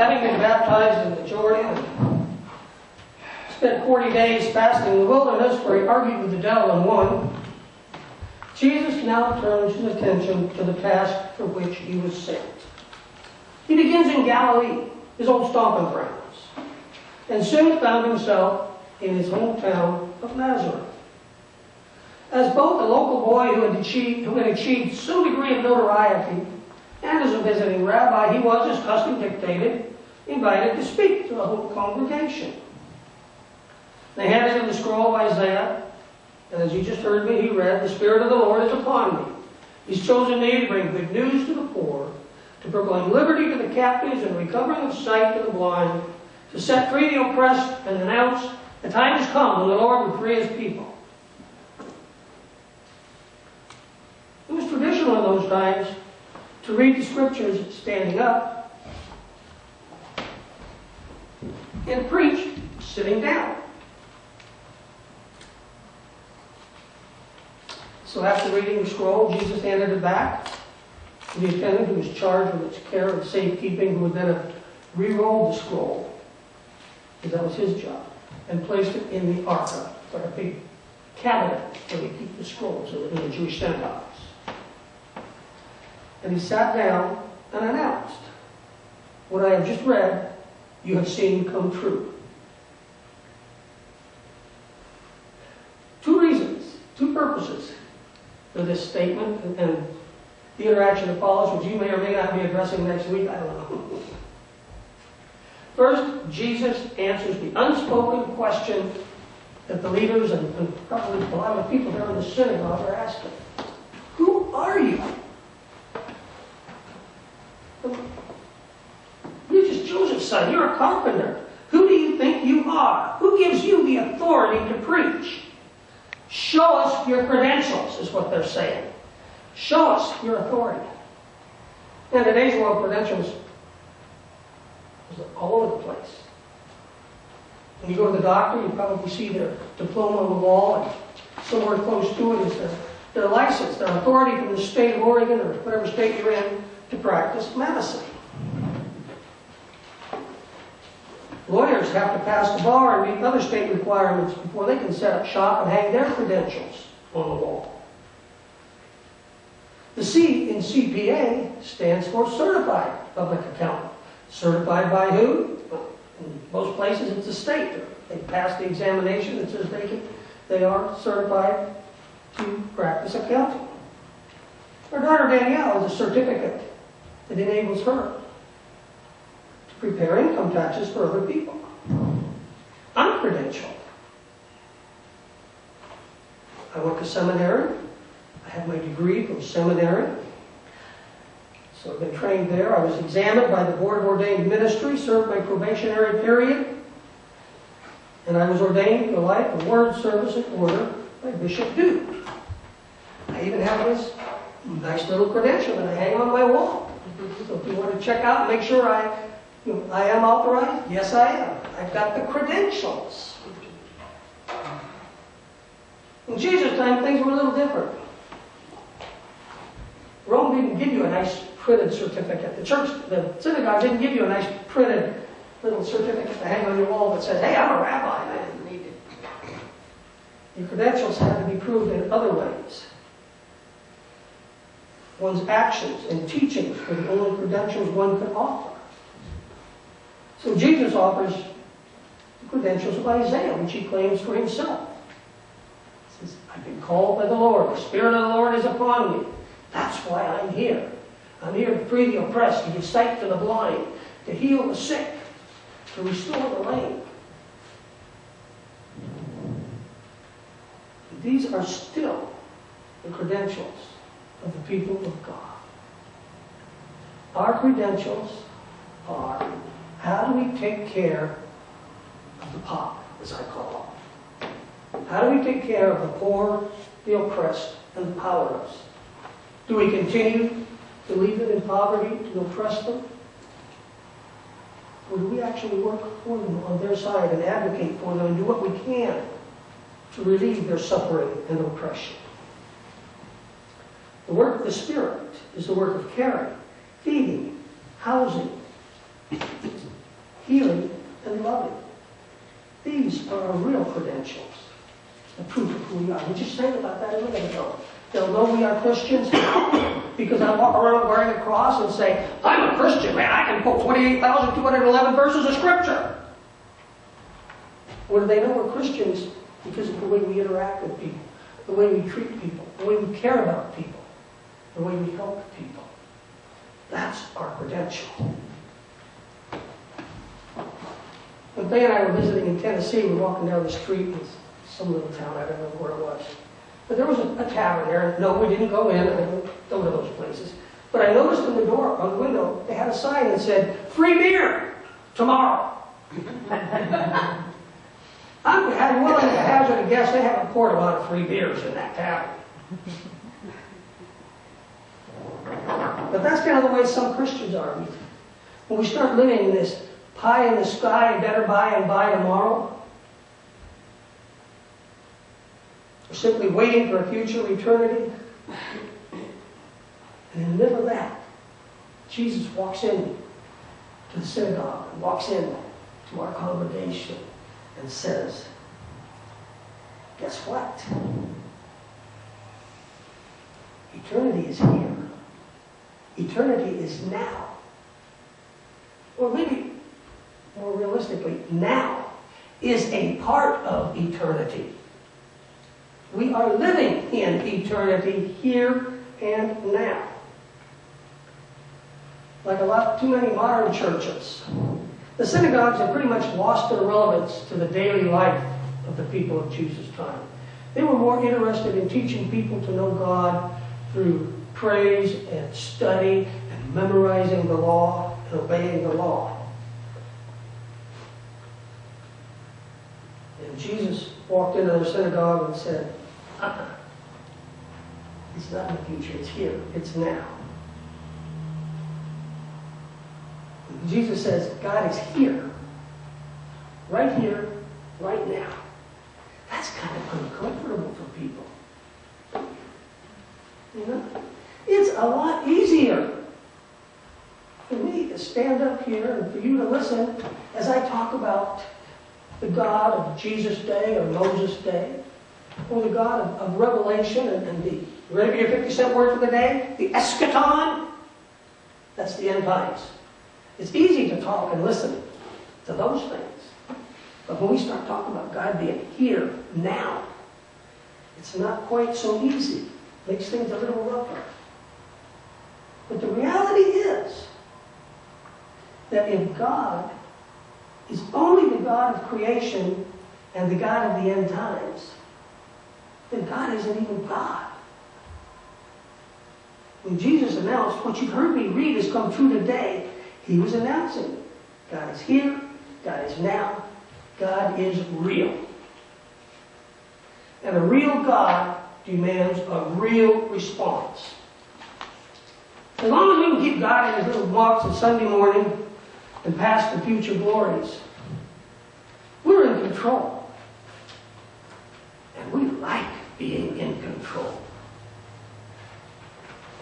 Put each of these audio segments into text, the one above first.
having been baptized in the Jordan, spent 40 days fasting in the wilderness where he argued with the devil and won, Jesus now turns his attention to the task for which he was sent. He begins in Galilee, his old stomping grounds, and soon found himself in his hometown of Nazareth. As both a local boy who had achieved some degree of notoriety and as a visiting rabbi, he was, as custom dictated, invited to speak to the whole congregation. They handed him the scroll of Isaiah, and as you just heard me, he read, "The Spirit of the Lord is upon me. He's chosen me to bring good news to the poor, to proclaim liberty to the captives and recovering of sight to the blind, to set free the oppressed and announce the time has come when the Lord will free his people." It was traditional in those times to read the scriptures standing up and preach sitting down. So after reading the scroll, Jesus handed it back to the attendant who was charged with its care and safekeeping, who would then have re-rolled the scroll, because that was his job, and placed it in the arca, like a big cabinet where they keep the scrolls in the Jewish synagogues. And he sat down and announced, "What I have just read, you have seen come true." Two reasons, two purposes for this statement and the interaction that follows, which you may or may not be addressing next week, I don't know. First, Jesus answers the unspoken question that the leaders and probably a lot of the people there in the synagogue are asking. Who are you? You're just Joseph's son. You're a carpenter. Who do you think you are? Who gives you the authority to preach? Show us your credentials, is what they're saying. Show us your authority. In today's world, credentials are all over the place. When you go to the doctor, you probably see their diploma on the wall, and somewhere close to it is their license, their authority from the state of Oregon or whatever state you're in to practice medicine. Lawyers have to pass the bar and meet other state requirements before they can set up shop and hang their credentials on the wall. The C in CPA stands for Certified Public Accountant. Certified by who? Well, in most places it's the state. They pass the examination that says they are certified to practice accounting. Our daughter Danielle has a certificate that enables her to prepare income taxes for other people. I'm credentialed. I went to seminary. I have my degree from seminary. So I've been trained there. I was examined by the Board of Ordained Ministry, served my probationary period, and I was ordained to a life of word, service, and order by Bishop Duke. I even have this nice little credential that I hang on my wall. So if you want to check out and make sure I am authorized, yes I am. I've got the credentials. In Jesus' time, things were a little different. Rome didn't give you a nice printed certificate. The synagogue didn't give you a nice printed little certificate to hang on your wall that says, "Hey, I'm a rabbi." I didn't need it. Your credentials had to be proved in other ways. One's actions and teachings were the only credentials one could offer. So Jesus offers the credentials of Isaiah, which he claims for himself. He says, "I've been called by the Lord. The Spirit of the Lord is upon me. That's why I'm here. I'm here to free the oppressed, to give sight to the blind, to heal the sick, to restore the lame." And these are still the credentials of the people of God. Our credentials are, how do we take care of the pop, as I call them? How do we take care of the poor, the oppressed, and the powerless? Do we continue to leave them in poverty, to oppress them? Or do we actually work for them on their side and advocate for them and do what we can to relieve their suffering and oppression? The work of the Spirit is the work of caring, feeding, housing, healing, and loving. These are our real credentials, the proof of who we are. We just sang about that a minute ago. They'll know we are Christians because I walk around wearing a cross and say, I'm a Christian, man. I can quote 28,211 verses of Scripture. Or do they know we're Christians because of the way we interact with people, the way we treat people, the way we care about people, the way we help people? That's our credential. When Bay and I were visiting in Tennessee, we were walking down the street in some little town, I don't know where it was. But there was a tavern there. No, we didn't go in. I didn't go to those places. But I noticed in the door, on the window, they had a sign that said, free beer tomorrow. I'm willing to hazard a guess they haven't poured a lot of free beers in that tavern. But that's kind of the way some Christians are. When we start living in this pie in the sky, better by and by tomorrow, we're simply waiting for a future eternity. And in the middle of that, Jesus walks in to the synagogue, and walks in to our congregation and says, guess what? Eternity is here. Eternity is now. Or maybe more realistically, now is a part of eternity. We are living in eternity here and now. Like too many modern churches, the synagogues have pretty much lost their relevance to the daily life of the people of Jesus' time. They were more interested in teaching people to know God through praise and study and memorizing the law and obeying the law. And Jesus walked into their synagogue and said, it's not in the future, it's here, it's now. And Jesus says, God is here, right now. That's kind of uncomfortable for people. You know? It's a lot easier for me to stand up here and for you to listen as I talk about the God of Jesus' day or Moses' day, or the God of Revelation and the, ready for your 50-cent word for the day? The eschaton. That's the end times. It's easy to talk and listen to those things. But when we start talking about God being here, now, it's not quite so easy. It makes things a little rougher. But the reality is that if God is only the God of creation and the God of the end times, then God isn't even God. When Jesus announced, what you've heard me read has come true today, he was announcing, God is here, God is now, God is real. And a real God demands a real response. As long as we can keep God in his little box on Sunday morning and past the future glories, we're in control. And we like being in control.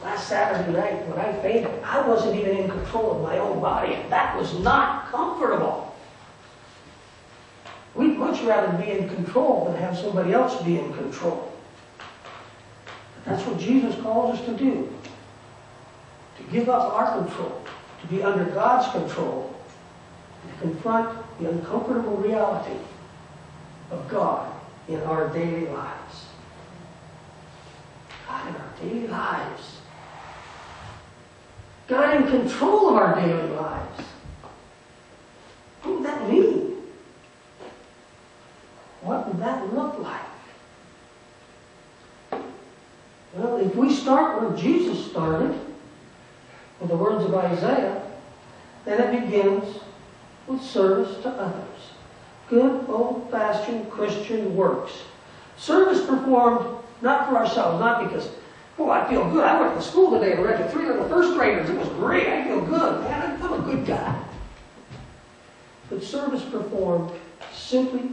Last Saturday night when I fainted, I wasn't even in control of my own body, and that was not comfortable. We'd much rather be in control than have somebody else be in control. But that's what Jesus calls us to do. To give up our control, to be under God's control, and to confront the uncomfortable reality of God in our daily lives. God in our daily lives. God in control of our daily lives. What would that mean? What would that look like? Well, if we start where Jesus started, with the words of Isaiah, then it begins with service to others. Good, old-fashioned Christian works. Service performed not for ourselves, not because, oh, I feel good. I went to school today and read to 3 little first graders. It was great. I feel good. Man, I'm a good guy. But service performed simply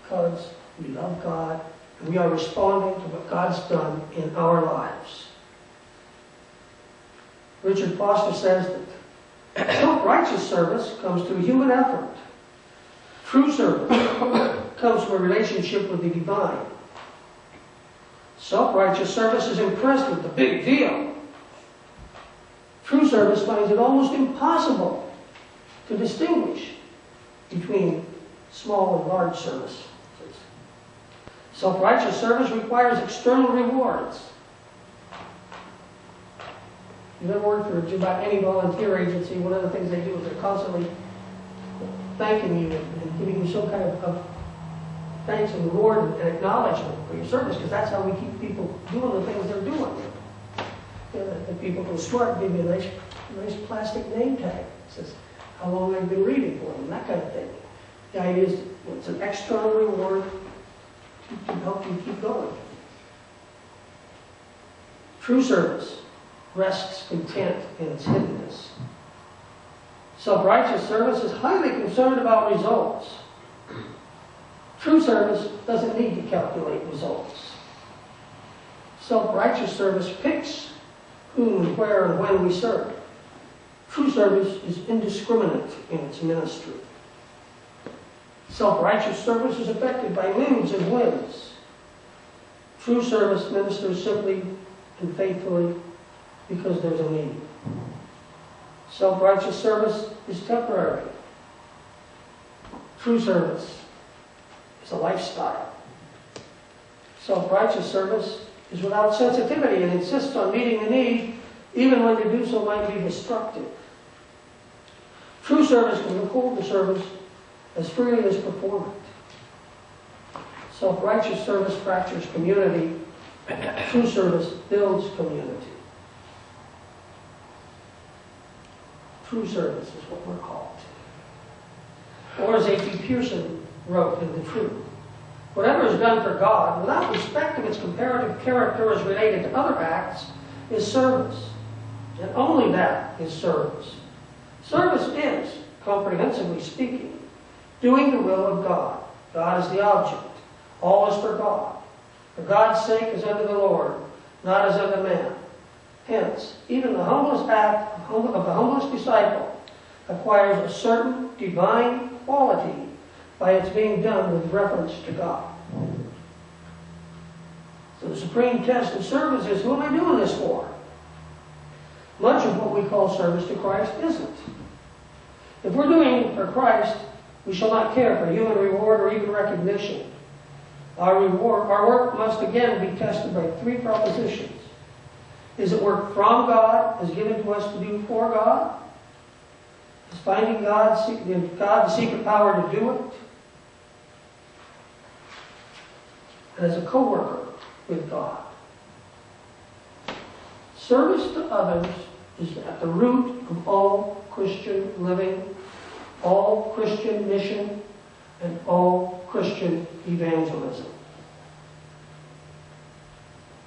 because we love God and we are responding to what God's done in our lives. Richard Foster says that Self-righteous service comes through human effort. True service comes from a relationship with the divine. Self-righteous service is impressed with the big deal. True service finds it almost impossible to distinguish between small and large service. Self-righteous service requires external rewards. You've ever worked for just about any volunteer agency, one of the things they do is they're constantly thanking you and giving you some kind of thanks and reward and acknowledgement for your service, because that's how we keep people doing the things they're doing. The people from SMART give you a nice plastic name tag. It says how long they've been reading for them, that kind of thing. The idea is it's an external reward to help you keep going. True service rests content in its hiddenness. Self-righteous service is highly concerned about results. True service doesn't need to calculate results. Self-righteous service picks whom and where and when we serve. True service is indiscriminate in its ministry. Self-righteous service is affected by moods and whims. True service ministers simply and faithfully because there's a need. Self-righteous service is temporary. True service is a lifestyle. Self-righteous service is without sensitivity and insists on meeting the need, even when to do so might be destructive. True service can withhold the service as freely as perform it. Self-righteous service fractures community. True service builds community. True service is what we're called to. Or as A.T. Pierson wrote in The Truth, whatever is done for God, without respect of its comparative character as related to other acts, is service. And only that is service. Service is, comprehensively speaking, doing the will of God. God is the object. All is for God. For God's sake is unto the Lord, not as unto man. Hence, even the humblest act of the humblest disciple acquires a certain divine quality by its being done with reference to God. So the supreme test of service is, who am I doing this for? Much of what we call service to Christ isn't. If we're doing it for Christ, we shall not care for human reward or even recognition. Our work must again be tested by three propositions. Is it work from God, is given to us to do for God? Is finding God the secret power to do it? And as a co-worker with God. Service to others is at the root of all Christian living, all Christian mission, and all Christian evangelism.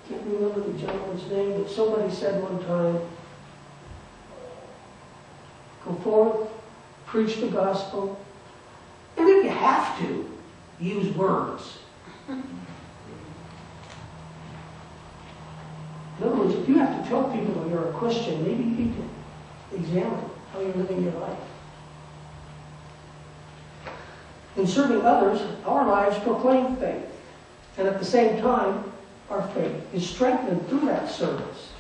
I can't remember the gentleman's name, but somebody said one time, go forth, preach the gospel, and if you have to, use words. In other words, if you have to tell people that you're a Christian, maybe you need to examine how you're living your life. In serving others, our lives proclaim faith, and at the same time, our faith is strengthened through that service.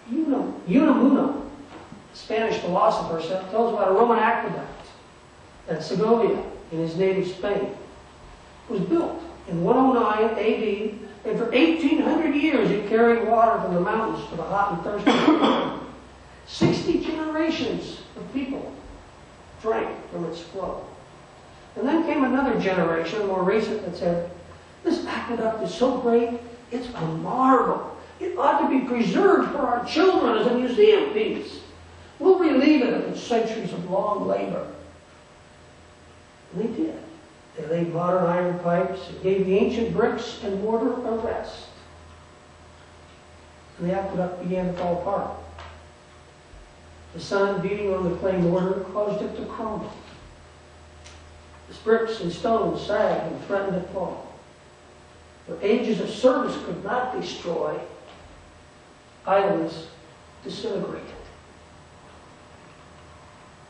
Unamuno, the Spanish philosopher, tells about a Roman aqueduct at Segovia in his native Spain. It was built in 109 AD, and for 1,800 years it carried water from the mountains to the hot and thirsty. 60 generations of people drank from its flow. And then came another generation, more recent, that said, this aqueduct is so great, it's a marvel. It ought to be preserved for our children as a museum piece. We'll relieve it after centuries of long labor. And they did. They laid modern iron pipes and gave the ancient bricks and mortar a rest. And the aqueduct began to fall apart. The sun beating on the clay mortar caused it to crumble. Its bricks and stones sagged and threatened to fall. What ages of service could not destroy, idleness disintegrated.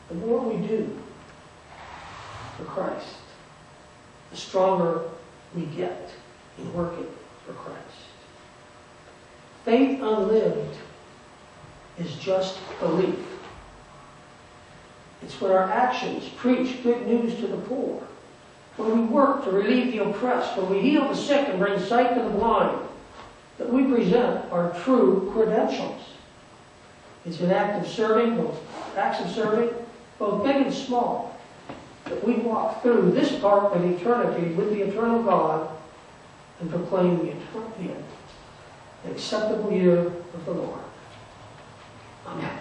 the more we do for Christ, the stronger we get in working for Christ. Faith unlived is just belief. It's when our actions preach good news to the poor, when we work to relieve the oppressed, when we heal the sick and bring sight to the blind, that we present our true credentials. It's an act of serving, both big and small, that we walk through this part of eternity with the eternal God and proclaim the acceptable year of the Lord. Amen.